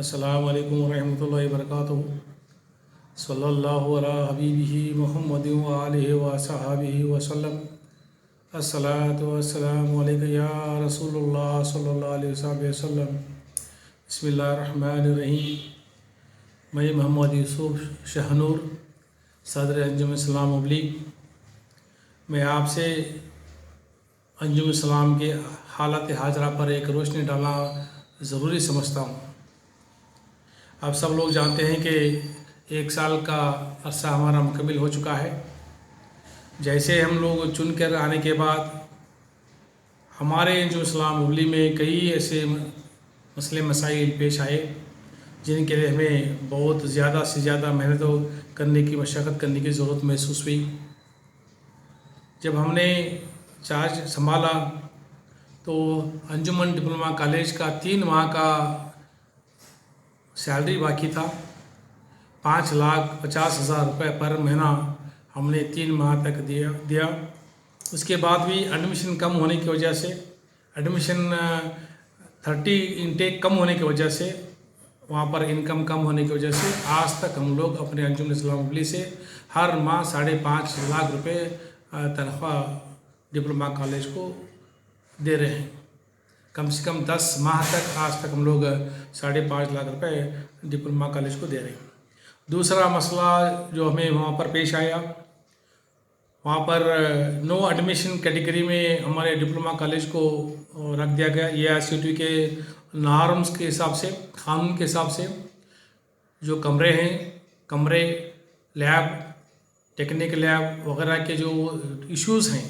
अस्सलामु अलैकुम वरहमतुल्लाहि वबरकातुहू। सल्लल्लाहु अला हबीबिही मुहम्मदिन व आलिहि व सहाबिही वसल्लम। अस्सलातु वस्सलामु अलैका या रसूलुल्लाह सल्लल्लाहु अलैहि वसल्लम। बिस्मिल्लाहिर्रहमानिर्रहीम। मैं मोहम्मद यूसुफ शहनूर, सदर अंजुम इस्लाम उबली। मैं आपसे अंजुम इस्लाम के हालत हाजरा पर एक रोशनी डालना ज़रूरी समझता हूँ। आप सब लोग जानते हैं कि 1 साल का अरसा हमारा मुकम्मिल हो चुका है। जैसे हम लोग चुन कर आने के बाद हमारे अंजुम इस्लाम उबली में कई ऐसे मसले मसाइल पेश आए जिनके लिए हमें बहुत ज़्यादा से ज़्यादा मेहनत करने की मशक्क़त करने की ज़रूरत महसूस हुई। जब हमने चार्ज संभाला तो अंजुमन डिप्लोमा कॉलेज का 3 माह का सैलरी बाकी था। 5,50,000 रुपये पर महीना हमने 3 माह तक दिया। उसके बाद भी एडमिशन कम होने की वजह से, एडमिशन 30 इनटेक कम होने की वजह से, वहाँ पर इनकम कम होने की वजह से आज तक हम लोग अपने अंजुम इस्लाम उबली से हर माह 5.5 लाख रुपये तनख्वाह डिप्लोमा कॉलेज को दे रहे हैं। कम से कम 10 माह तक आज तक हम लोग 5.5 लाख रुपए डिप्लोमा कॉलेज को दे रहे हैं। दूसरा मसला जो हमें वहाँ पर पेश आया, वहाँ पर नो एडमिशन कैटेगरी में हमारे डिप्लोमा कॉलेज को रख दिया गया। AICTE के नॉर्म्स के हिसाब से, कानून के हिसाब से जो कमरे, लैब, टेक्निकल लैब वगैरह के जो इश्यूज़ हैं,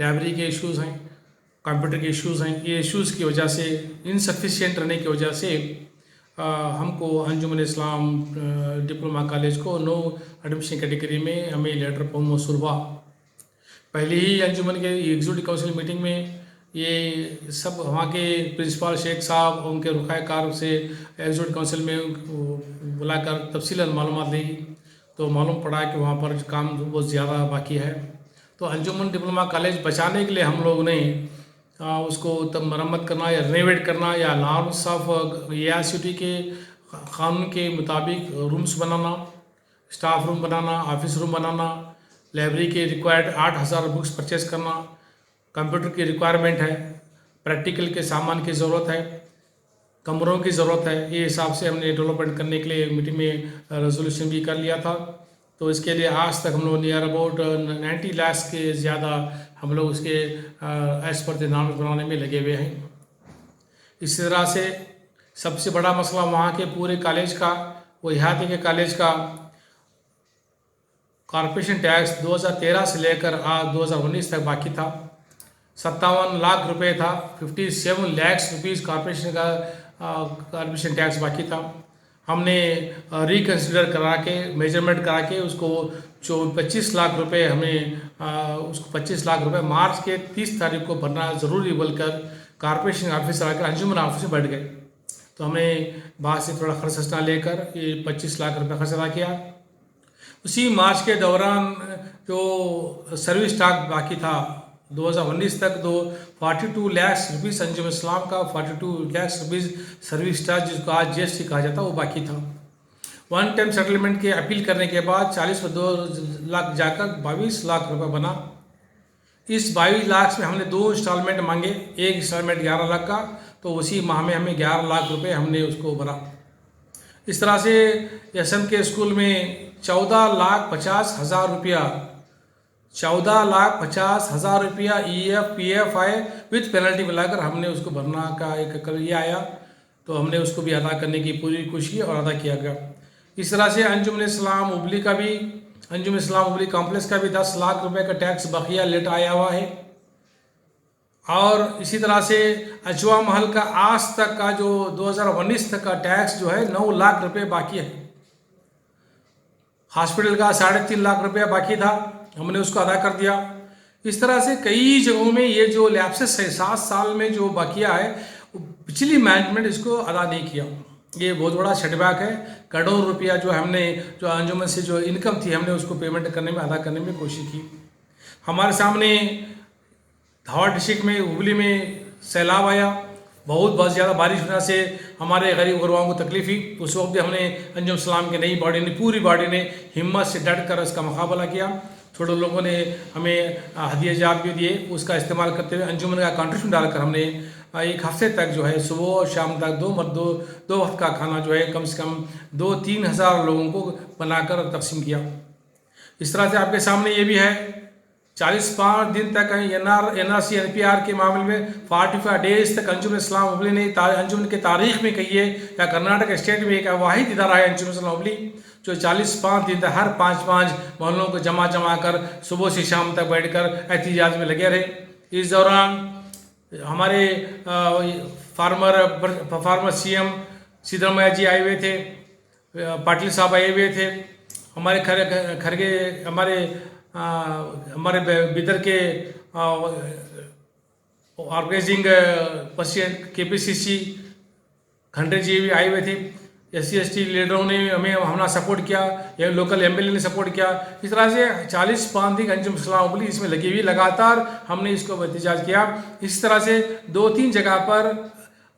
लाइब्रेरी के इश्यूज़ हैं, कंप्यूटर के इश्यूज़ हैं, ये इश्यूज़ की वजह से, इनसफिशिएंट रहने की वजह से हमको अंजुमन इस्लाम डिप्लोमा कॉलेज को नो एडमिशन कैटेगरी में हमें लेटर मौसूल हुआ। पहले ही अंजुमन के एग्जीक्यूटिव काउंसिल मीटिंग में ये सब वहाँ के प्रिंसिपल शेख साहब उनके रुखाकार से एग्जीक्यूटिव काउंसिल में बुलाकर तफसीलन मालूमात ली तो मालूम पड़ा कि वहाँ पर काम बहुत ज़्यादा बाकी है। तो अंजुमन डिप्लोमा कॉलेज बचाने के लिए हम लोग ने उसको तब मरम्मत करना या रेनोवेट करना या नॉर्म्स ऑफ AICTE के कानून के मुताबिक रूम्स बनाना, स्टाफ रूम बनाना, ऑफिस रूम बनाना, लाइब्रेरी के रिक्वायर्ड 8,000 बुक्स परचेज़ करना, कंप्यूटर की रिक्वायरमेंट है, प्रैक्टिकल के सामान की ज़रूरत है, कमरों की ज़रूरत है। ये हिसाब से हमने डेवलपमेंट करने के लिए मीटिंग में रेजोल्यूशन भी कर लिया था। तो इसके लिए आज तक हम लोग नियर अबाउट 90 लाख के ज़्यादा हम लोग उसके एज पर द नॉर्म्स बनाने में लगे हुए हैं। इसी तरह से सबसे बड़ा मसला वहाँ के पूरे कॉलेज का, वो इहाते के कॉलेज का कॉर्पोरेशन टैक्स 2013 से लेकर आज 2019 तक बाकी था। 57 लाख रुपए था। 57 लाख रुपीज़ कॉर्पोरेशन का कॉर्पोरेशन टैक्स बाकी था। हमने रिकन्सिडर करा के, मेजरमेंट करा के उसको 25 लाख रुपए हमें उसको 25 लाख रुपए मार्च के 30 तारीख को भरना ज़रूरी बोलकर कॉर्पोरेशन ऑफिस आकर अंजुमन ऑफिस में बैठ गए। तो हमने बाहर से थोड़ा खर्च सस्ता लेकर ये 25 लाख रुपए खर्च अदा किया। उसी मार्च के दौरान जो सर्विस स्टॉक बाकी था 2019 तक, तो 42 लाख रुपीज़ अंजुम इस्लाम का 42 लाख रुपीज़ सर्विस स्टॉक, जिसको आज GST कहा जाता है, वो बाकी था। वन टाइम सेटलमेंट के अपील करने के बाद 40 पर 2 लाख जाकर 22 लाख रुपए बना। इस 22 लाख में हमने 2 इंस्टॉलमेंट मांगे। एक इंस्टॉलमेंट 11 लाख का, तो उसी माह में हमें 11 लाख रुपए हमने उसको भरा। इस तरह से SM के स्कूल में 14,50,000 रुपया, 14,50,000 रुपया EF PF आए विथ पेनल्टी मिलाकर हमने उसको भरना का एक ये आया। तो हमने उसको भी अदा करने की पूरी कोशिश की और अदा किया गया। इस तरह से अंजुमन इस्लाम उबली का भी, अंजुमन इस्लाम उबली कॉम्प्लेक्स का भी 10 लाख रुपए का टैक्स बकिया लेट आया हुआ है। और इसी तरह से अजवा महल का आज तक का जो 2019 तक का टैक्स जो है 9 लाख रुपए बाकी है। हॉस्पिटल का 3.5 लाख रुपया बाकी था, हमने उसको अदा कर दिया। इस तरह से कई जगहों में ये जो लैप्सेस है 7 साल में जो बाकिया है, पिछली मैनेजमेंट इसको अदा नहीं किया। ये बहुत बड़ा सेटबैक है। करोड़ों रुपया जो हमने, जो अंजुमन से जो इनकम थी, हमने उसको पेमेंट करने में, अदा करने में कोशिश की। हमारे सामने धार डिस्ट्रिक्ट में, हुबली में सैलाब आया, बहुत ज़्यादा बारिश होने से हमारे गरीब गुरबाओं को तकलीफ हुई। उस वक्त भी हमने अंजुम इस्लाम की नई बॉडी ने, पूरी बॉडी ने हिम्मत से डट कर उसका मुकाबला किया। छोटे लोगों ने हमें हदिया जात भी दिए, उसका इस्तेमाल करते हुए अंजुमन का कंट्रीब्यूशन डालकर हमने एक हफ्ते तक जो है सुबह और शाम तक दो वक्त का खाना जो है कम से कम 2-3 हज़ार लोगों को बनाकर तकसीम किया। इस तरह से आपके सामने ये भी है 45 दिन तक NRC NPR के मामले में 45 डेज तक अंजुमन इस्लाम उबली ने अंजुमन की तारीख में कही है, या कर्नाटक स्टेट में एक वाहिद इदारा है अंजुमन इस्लाम उबली जो 45 दिन तक हर 5 मोहल्लों को जमा कर सुबह से शाम तक बैठकर एहतिजाज में लगे रहे। इस दौरान हमारे फार्मर CM सिद्धरामैया जी आए हुए थे, पाटिल साहब आए हुए थे, हमारे खरगे हमारे बिदर के ऑर्गेनाइजिंग प्रेसिडेंट KPCC खंडे जी भी आए हुए थे। SC ST लीडरों ने हमें हमारा सपोर्ट किया, या लोकल MLA ने सपोर्ट किया। इस तरह से 45 दिन अंजुम इस्लाम उबली इसमें लगी हुई, लगातार हमने इसको एहतजाज किया। इस तरह से 2-3 जगह पर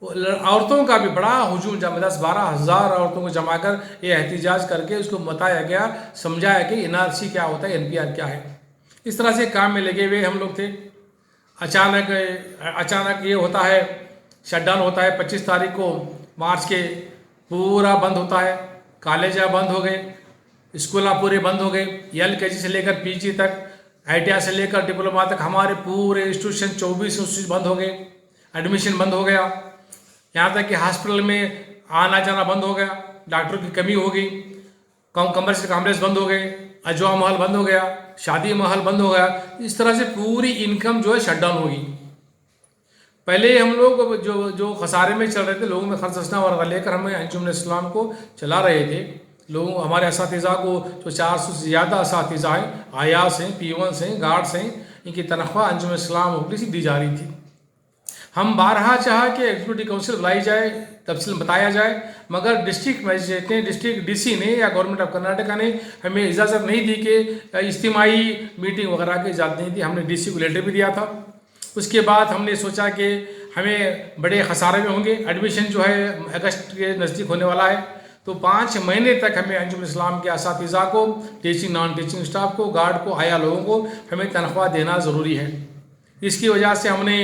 औरतों का भी बड़ा हुजूम जमा, 10-12 हज़ार औरतों को जमा कर ये एहतजाज करके उसको बताया गया, समझाया कि NRC क्या होता है, NPR क्या है। इस तरह से काम में लगे हुए हम लोग थे। अचानक ये होता है, शटडाउन होता है 25 तारीख को मार्च के, पूरा बंद होता है, कॉलेज बंद हो गए, स्कूल पूरे बंद हो गए, LKG से लेकर PG तक, ITI से लेकर डिप्लोमा तक हमारे पूरे इंस्टीट्यूशन 24 इंस्टीट्यूशन बंद हो गए, एडमिशन बंद हो गया, यहाँ तक कि हॉस्पिटल में आना जाना बंद हो गया, डॉक्टरों की कमी हो गई, कमर्शियल कॉम्प्लेक्स बंद हो गए, अजवा महल बंद हो गया, शादी महल बंद हो गया। इस तरह से पूरी इनकम जो है शटडाउन होगी। पहले हम लोग जो खसारे में चल रहे थे, लोगों में खर्चना वगैरह लेकर हमें अंजुमन इस्लाम को चला रहे थे। लोगों हमारे असातिज़ा को जो 400 से ज़्यादा असातिज़ा हैं, आयास हैं, P1s हैं, गार्ड्स हैं, इनकी तनख्वाह अंजुमन इस्लाम उबली से दी जा रही थी। हम बारहा चाहा कि एग्जीक्यूटिव काउंसिल बुलाई जाए, तफसील बताया जाए, मगर डिस्ट्रिक्ट मजिस्ट्रेट ने, डिस्ट्रिक्ट DC ने या गवर्नमेंट ऑफ कर्नाटका ने हमें इजाज़त नहीं दी कि इज्तिमाई मीटिंग वगैरह की इजाज़त नहीं दी। हमने DC को लेटर भी दिया था। उसके बाद हमने सोचा कि हमें बड़े खसारे में होंगे, एडमिशन जो है अगस्त के नज़दीक होने वाला है, तो 5 महीने तक हमें अंजुमन इस्लाम के असातिज़ा को, टीचिंग नॉन टीचिंग स्टाफ को, गार्ड को, आया लोगों को हमें तनख्वाह देना ज़रूरी है। इसकी वजह से हमने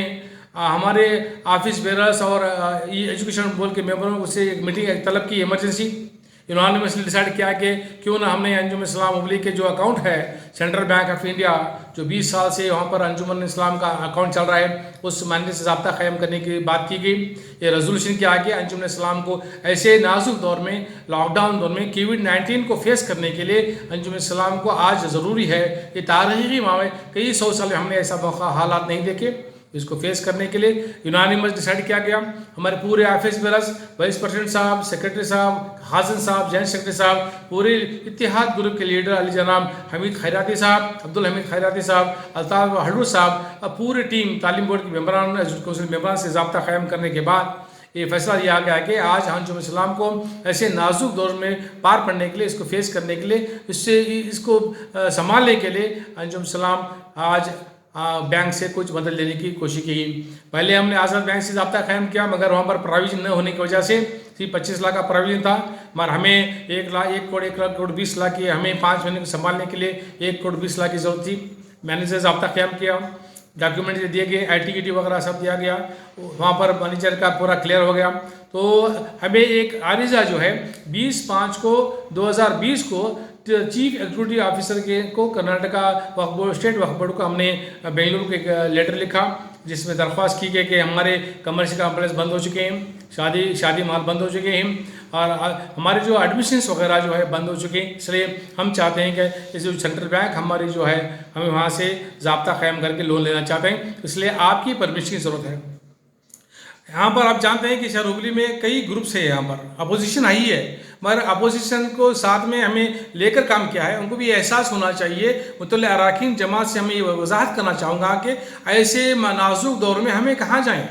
हमारे ऑफिस बेरर्स और एजुकेशन बोर्ड के मेंबरों से एक मीटिंग तलब की इमरजेंसी। यूनानिमसली डिसाइड किया कि क्यों ना हमने अंजुमन इस्लाम उबली के जो अकाउंट है सेंट्रल बैंक ऑफ इंडिया, जो 20 साल से वहाँ पर अंजुमन इस्लाम का अकाउंट चल रहा है, उस मानने से ज़ाब्ता क़ायम करने की बात की गई। ये रेजोल्यूशन किया कि अंजुमन इस्लाम को ऐसे नाजुक दौर में, लॉकडाउन दौर में, कोविड-19 को फेस करने के लिए अंजुमन इस्लाम को आज ज़रूरी है। ये तारीख़ी मामले, कई 100 साल में हमने ऐसा मौका हालात नहीं देखे। इसको फेस करने के लिए यूनानिमस डिसाइड किया गया। हमारे पूरे ऑफिस बेरर्स, वाइस प्रेसिडेंट साहब, सेक्रेटरी साहब, हाजिन साहब, जॉइंट सेक्रेटरी साहब, पूरे इत्तेहाद ग्रुप के लीडर अली जनाब हमीद खैराती साहब, अब्दुल हमीद खैराती साहब, अल्ताफ हडू साहब, पूरी टीम तालीम बोर्ड के मेम्बरान, काउंसिल मेम्बरान से ज़ाब्ता क़ायम करने के बाद ये फैसला लिया गया कि आज अंजुमन इस्लाम को ऐसे नाजुक दौर में पार पड़ने के लिए, इसको फेस करने के लिए, इसको संभालने के लिए अंजुमन इस्लाम आज बैंक से कुछ मदद लेने की कोशिश की। पहले हमने आज़ाद बैंक से ज़ाब्ता क़ायम किया, मगर वहाँ पर प्रोविजन न होने की वजह से सिर्फ 25 लाख का प्रोविजन था, मगर हमें 1 करोड़ 20 लाख की, हमें 5 महीने को संभालने के लिए 1 करोड़ 20 लाख की ज़रूरत थी। मैनेजर ज़ाब्ता क़ायम किया, डॉक्यूमेंट दिए गए, ITKT वगैरह सब दिया गया, वहाँ पर मैनेजर का पूरा क्लियर हो गया। तो हमें एक आरिज़ा जो है 20/5 को 2020 को चीफ एग्जीक्यूटिव ऑफिसर को कर्नाटका वक्फ बोर्ड, स्टेट वक्फ बोर्ड को हमने बेंगलुरु को एक लेटर लिखा, जिसमें दरख्वास्त की गई कि हमारे कमर्शियल कॉम्प्लेक्स बंद हो चुके हैं, शादी महल बंद हो चुके हैं, और हमारे जो एडमिशन्स वगैरह जो है बंद हो चुके हैं। इसलिए हम चाहते हैं कि इस जो सेंट्रल बैंक हमारी जो है, हमें वहाँ से ज़ाब्ता क़ायम करके लोन लेना चाहते हैं, इसलिए आपकी परमिशन की ज़रूरत है। यहाँ पर आप जानते हैं कि शहर हुबली में कई ग्रुप्स है, यहाँ पर अपोजिशन आई है, मगर अपोजिशन को साथ में हमें लेकर काम किया है, उनको भी एहसास होना चाहिए। मुतल्लिक़ अरकान जमात से हमें ये वजाहत करना चाहूँगा कि ऐसे नाजुक दौर में हमें कहाँ जाएँ।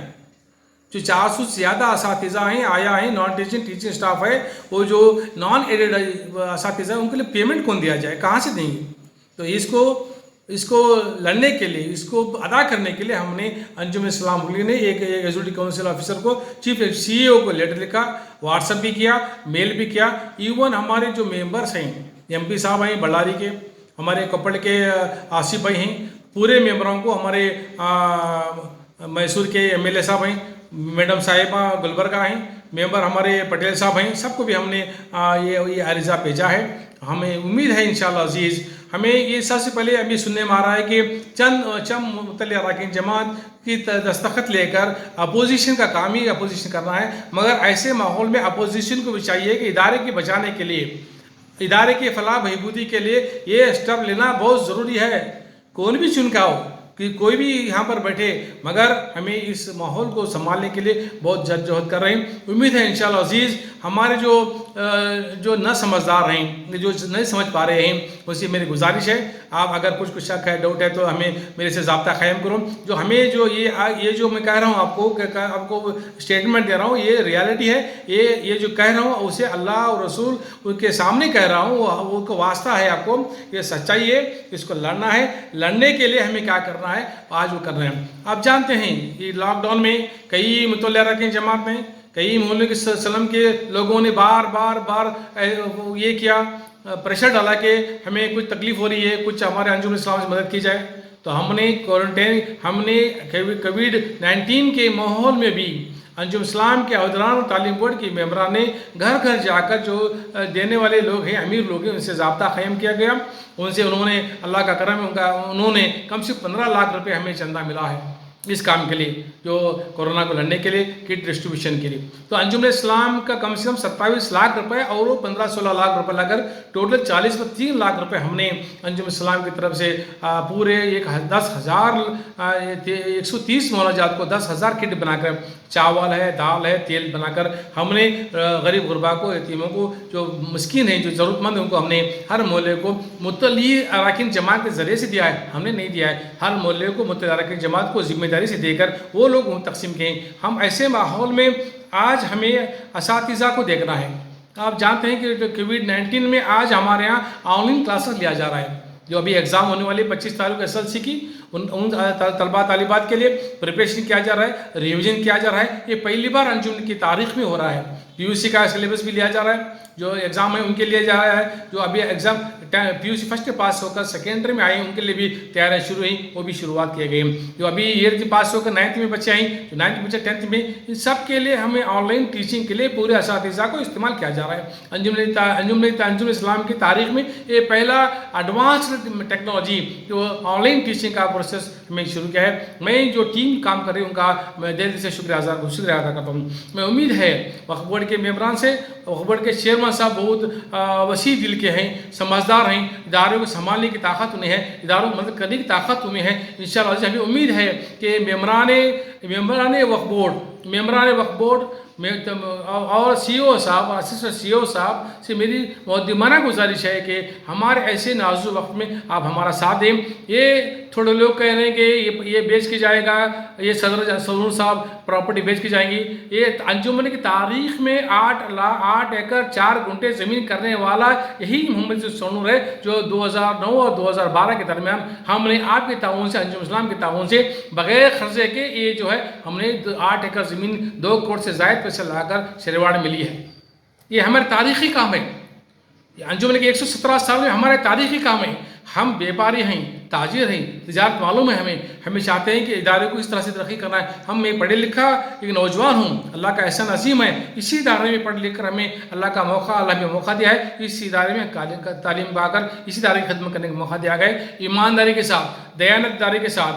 जो 400 से ज़्यादा असातिज़ा हैं, आया हैं, नॉन टीचिंग स्टाफ है, वो जो नॉन एडेड असातिज़ा उनके लिए पेमेंट कौन दिया जाए, कहाँ से देंगे। तो इसको इसको लड़ने के लिए, इसको अदा करने के लिए हमने अंजुम इस्लाम हुली ने एक एग्जीक्यूटिव काउंसिल ऑफिसर को, चीफ सीईओ को लेटर लिखा, व्हाट्सएप भी किया, मेल भी किया। इवन हमारे जो मेंबर्स हैं, एमपी साहब हैं बಳ್ಳारी के, हमारे कोप्पड़ के आसिफ भाई हैं, पूरे मेंबरों को, हमारे मैसूर के एमएलए साहब हैं, मैडम साहिबा गुलबर्गा हैं, मेंबर हमारे पटेल साहब हैं, सबको भी हमने ये अर्जा भेजा है। हमें उम्मीद है इंशाअल्लाह अजीज़, हमें ये सबसे पहले अभी सुनने में आ रहा है कि चंद मुतल्लिक़ अरकान जमात की दस्तखत लेकर अपोजिशन का काम ही अपोजिशन करना है। मगर ऐसे माहौल में अपोजिशन को भी चाहिए कि इदारे के बचाने के लिए, इदारे की फलाह बहबूदी के लिए ये स्टेप लेना बहुत ज़रूरी है। कौन भी चुन का हो कि कोई भी यहाँ पर बैठे, मगर हमें इस माहौल को संभालने के लिए बहुत जद्दोजहद कर रहे हैं। उम्मीद है इंशाअल्लाह अजीज़ हमारे जो न समझदार हैं, जो नहीं समझ पा रहे हैं, उसी मेरी गुजारिश है, आप अगर कुछ शक है, डाउट है, तो हमें मेरे से ज़ाब्ता क़ायम करो। जो हमें जो ये जो मैं कह रहा हूँ आपको स्टेटमेंट दे रहा हूँ, ये रियलिटी है। ये जो कह रहा हूँ उसे अल्लाह और रसूल उनके सामने कह रहा हूँ, वो वास्ता है आपको, ये सच्चाई है, इसको लड़ना है। लड़ने के लिए हमें क्या करना है, आज वो कर रहे हैं। आप जानते हैं कि लॉकडाउन में कई मुतल्लिक़ अरकान जमात में, कई मोहल्ले के सलम के लोगों ने बार ये किया, प्रेशर डाला कि हमें कुछ तकलीफ हो रही है, कुछ हमारे अंजुम इस्लाम से मदद की जाए। तो हमने क्वारंटाइन, हमने कोविड-19 के माहौल में भी अंजुम इस्लाम के अहदेदार और तालीम बोर्ड की मेंबरान ने घर घर जाकर जो देने वाले लोग हैं, अमीर लोग हैं, उनसे ज़ाब्ता क़ायम किया गया। उनसे उन्होंने, अल्लाह का करम है, उन्होंने कम से 15 लाख रुपए हमें चंदा मिला है इस काम के लिए, जो कोरोना को लड़ने के लिए, किट डिस्ट्रीब्यूशन के लिए। तो अंजुम इस्लाम का कम से कम 27 लाख रुपए और वो 15-16 लाख रुपए लगकर टोटल 3 लाख रुपए हमने अंजुम इस्लाम की तरफ से पूरे 130 मोहल्लाजात को 10,000 किट बनाकर, चावल है, दाल है, तेल बनाकर हमने गरीब गुरबा को, यतीमों को, जो मस्किन हैं, जो ज़रूरतमंद हैं, उनको हमने हर मोहल्ले को मुतल्लिक़ अरकान जमात के ज़रिए से दिया है। हमने नहीं दिया है, हर मोहल्ले को मुतल्लिक़ अरकान जमात को जिम्मेदारी से देकर वो लोग तकसीम किए। हम ऐसे माहौल में आज हमें असातिज़ा को देखना है। आप जानते हैं कि कोविड-19 में आज हमारे यहाँ ऑनलाइन क्लासेस लिया जा रहा है। जो अभी एग्ज़ाम होने वाली 25 तारीख को SLC की, उन तलबा तालिबात के लिए प्रिपरेशन किया जा रहा है, रिवीजन किया जा रहा है। ये पहली बार अंजुम की तारीख में हो रहा है। PUC का सिलेबस भी लिया जा रहा है, जो एग्ज़ाम है उनके लिए जा रहा है। जो अभी एग्ज़ाम PUC फर्स्ट पास होकर सेकेंडरी में आए, उनके लिए भी तैयारियाँ शुरू हुई, वो भी शुरुआत की गई। जो अभी ईयर पास होकर 9th में बच्चे आई, जो 9th बच्चे 10th में, इन सब के लिए हमें ऑनलाइन टीचिंग के लिए पूरे असातिज़ा को इस्तेमाल किया जा रहा है। अंजुम इस्लाम की तारीख में ये पहला एडवांस्ड टेक्नोलॉजी जो ऑनलाइन टीचिंग का प्रोसेस हमें शुरू किया है। मैं जो टीम काम कर रही हूँ उनका मैं दिल से शुक्रिया अदा करता हूँ। मैं उम्मीद है वक्फ बोर्ड के मेंबरान से, वक्फ बोर्ड के चेयरमैन साहब बहुत वसी दिल के हैं, समझदार हैं, इदारों को संभालने की ताकत उन्हें है, इदारों को मदद करने की ताकत उन्हें है। इंशाअल्लाह हमें उम्मीद है कि मेंबरान वक्फ बोर्ड और CEO साहब, असिस्टेंट CEO साहब से मेरी मुक़द्दमाना गुजारिश है कि हमारे ऐसे नाजुक वक्त में आप हमारा साथ दें। ये थोड़े लोग कह रहे हैं कि ये बेच के जाएगा, ये सदर साहब प्रॉपर्टी बेच के जाएंगी। ये अंजुमन की तारीख में 8 एकड़ 4 गुंठे ज़मीन करने वाला यही मोहम्मद सोनूर है, जो 2009 और 2012 के दरमियान हमने आपके ताउन से, अंजुम इस्लाम के ताउन से, बग़ैर खर्चे के ये जो है हमने 8 एकड़ ज़मीन 2 करोड़ से ज़ायद पैसे लाकर शेरवाड़ मिली है। ये हमारे तारीख़ी काम है। अंजुमन के 117 साल में हमारे तारीख़ी काम है। हम व्यापारी हैं, ताजिर हैं, तिजारत मालूम है हमें चाहते हैं कि इदारे को इस तरह से तरक्की करना है। हम मैं पढ़े लिखा एक नौजवान हूँ, अल्लाह का एहसान अजीम है, इसी इदारे में पढ़ लिख कर हमें अल्लाह ने मौका दिया है। इस इदारे में तालीम पाकर इसी इदारे की खिदमत करने का मौका दिया गया है। ईमानदारी के साथ, दयानतदारी के साथ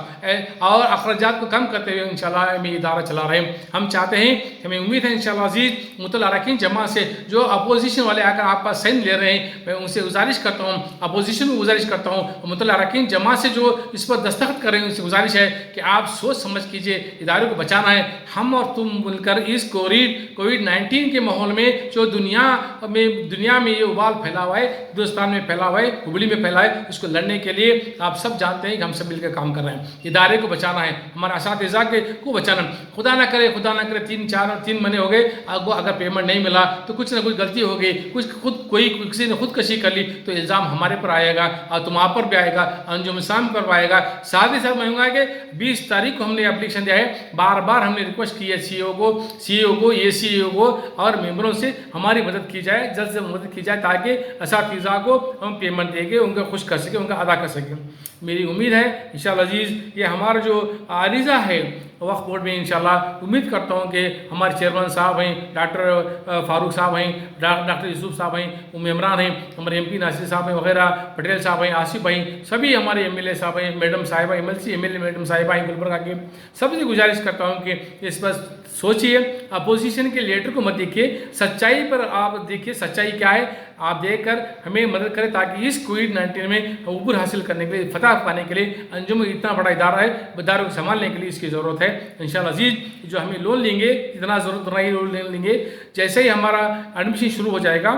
और अखराजात को कम करते हुए इंशाअल्लाह हम इदारा चला रहे हैं। हम चाहते हैं, हमें उम्मीद है इंशाअल्लाह अज़ीज़ मुतल्लिक़ अरकान जमात से जो अपोजिशन वाले आकर आप पास साइन ले रहे हैं, मैं उनसे गुजारिश करता हूँ, अपोजिशन को गुजारिश करता हूँ, मुतल्लिक़ अरकान जमात से जो इस पर दस्तखत कर रहे हैं, उनसे गुजारिश है कि आप सोच समझ कीजिए, इदारे को बचाना है। हम और तुम मिलकर इस कोविड-19 के माहौल में जो दुनिया में ये उबाल फैला हुआ है, हिंदुस्तान में फैला हुआ है, हुबली में फैला है, उसको लड़ने के लिए आप सब जानते हैं कि हम सब मिलकर काम कर रहे हैं। इदारे को बचाना है, हमारे असातिज़ा को बचाना। खुदा ना करे 3 महीने हो गए, अगर पेमेंट नहीं मिला तो कुछ ना कुछ गलती हो गई, किसी ने खुदकशी कर ली तो इल्ज़ाम हमारे पर आएगा और तुम आप पर भी आएगा। अंजुम इस्लाम करवाएगा। साथ ही साथ मैं कहूँगा कि 20 तारीख को हमने एप्लीकेशन दिया है, बार बार हमने रिक्वेस्ट की है सीईओ को एसीईओ को और मेंबरों से हमारी मदद की जाए, जल्द से मदद की जाए ताकि असातिज़ा को हम पेमेंट देके उनको खुश कर सकें, उनका अदा कर सकें। मेरी उम्मीद है इंशाअल्लाह अजीज़ ये हमारा जो आरिज़ा है वक्फ बोर्ड में इंशाअल्लाह उम्मीद करता हूँ कि हमारे चेयरमैन साहब हैं, डॉक्टर फारूक साहब हैं, डॉक्टर यूसुफ साहब हैं, उम इमरान हैं, हमारे एमपी नासिर साहब हैं वगैरह, पटेल साहब हैं, आसिफ हैं, सभी हमारे एमएलए साहब हैं, मैडम साहिबा एमएलसी एमएलए मैडम साहिबा हैं गुलबर्गा के, सबसे गुजारिश करता हूँ कि इस पर सोचिए, अपोजिशन के लीडर को मत देखिए, सच्चाई पर आप देखिए सच्चाई क्या है, आप देखकर हमें मदद करें ताकि इस कोविड-19 में ऊपर हासिल करने के लिए, फतह पाने के लिए, अंजुम इतना बड़ा इदारा है, इदारों को संभालने के लिए इसकी ज़रूरत है। इंशाअल्लाह अजीज़ जो हमें लोन लेंगे इतना ज़रूरत नहीं लोन लेंगे, जैसे ही हमारा एडमिशन शुरू हो जाएगा,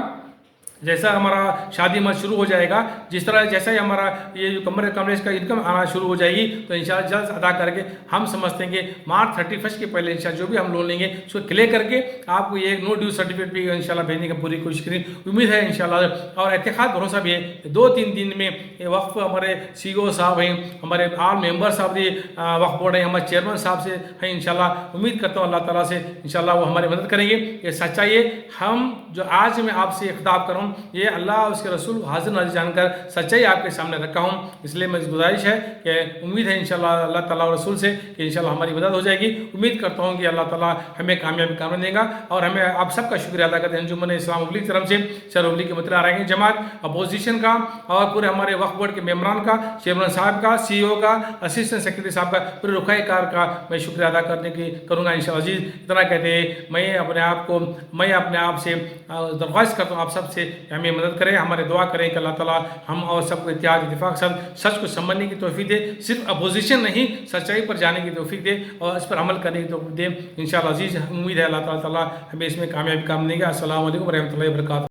जैसा हमारा शादी मत शुरू हो जाएगा, जिस तरह जैसा ही हमारा ये जो कमरेज का इनकम आना शुरू हो जाएगी तो इंशाल्लाह जल्द अदा करके हम समझते हैं कि मार्च 31 के पहले इंशाल्लाह जो भी हम लोन लेंगे उसको क्लियर करके आपको ये नो ड्यू सर्टिफिकेट भी इंशाल्लाह भेजने की पूरी कोशिश करें। उम्मीद है इंशाल्लाह और एतखाद भरोसा भी है कि 2-3 दिन में ये वक्फ हमारे सीईओ साहब हैं, हमारे ऑल मेंबर साहब भी वक्फ बोर्ड हैं, हमारे चेयरमैन साहब से हैं, इंशाल्लाह उम्मीद करता हूँ अल्लाह ताला से इंशाल्लाह वो हमारी मदद करेंगे। ये सच्चाई है, हम जो आज मैं आपसे खिताब कर रहा हूँ ये अल्लाह और उसके रसूल हाजिर नाज़िर जानकर सच्चाई आपके सामने रखा हूँ, इसलिए मेरी गुजारिश है कि उम्मीद है इंशाल्लाह अल्लाह ताला और रसूल से कि इंशाल्लाह हमारी मदद हो जाएगी। उम्मीद करता हूँ कि अल्लाह ताला हमें कामयाबी काम देगा और हमें आप सबका शुक्रिया अदा करते हैं अंजुमन इस्लाम उबली की तरफ से, सर उबली के मतलब आ रहे हैं जमात, अपोजिशन का और पूरे हमारे वक्फ बोर्ड के मेम्बरान का, चेयरमैन साहब का, सीईओ का, असिस्टेंट सेक्रेटरी साहब का, पूरे रुखाकार का मैं शुक्रिया अदा करने की करूँगा इंशाल्लाह अजीज़। इतना कहते हैं मैं अपने आप से दरख्वास्त करता हूँ आप सब से हमें मदद करें, हमारे दुआ करें कि अल्लाह ताला हम और सबको इत्तेहाद इत्तेफाक साथ सच को समझने की तौफीक दे, सिर्फ अपोजिशन नहीं सच्चाई पर जाने की तौफीक दे और इस पर अमल करने की तौफीक दे इंशाअल्लाह अजीज़। उम्मीद है अल्लाह ताला हमें इसमें कामयाबी काम देगा। अस्सलाम वालेकुम रहमतुल्लाहि व बरकातहू।